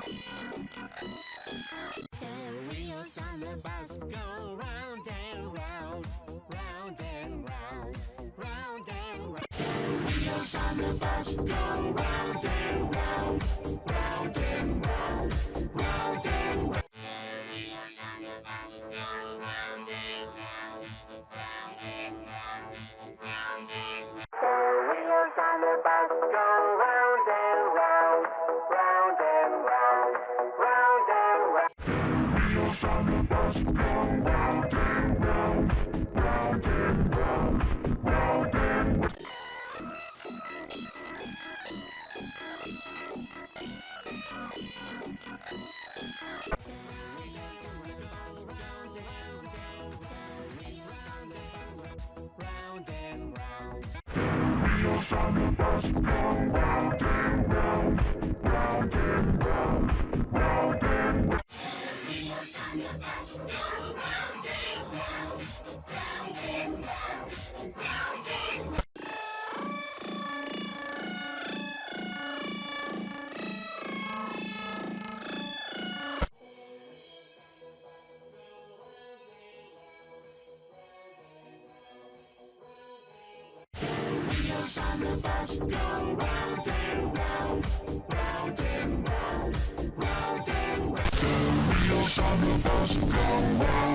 The wheels on the bus go round and round, round and round, round and round. The wheels on the bus go round and round, round and round, round and round. The wheels on the bus go round and round, round and round, round and round. The wheels on the bus go round and round, round and round, round and round. Wheels on the bus go round and round, round and round, round and round. Round and round. Wheels on the bus go round and round, round and round, round and round. Wheels on the bus go round and round, round and round, round and round. Wheels on the bus go round and round, round and round, round and round. Wheels on the bus go round.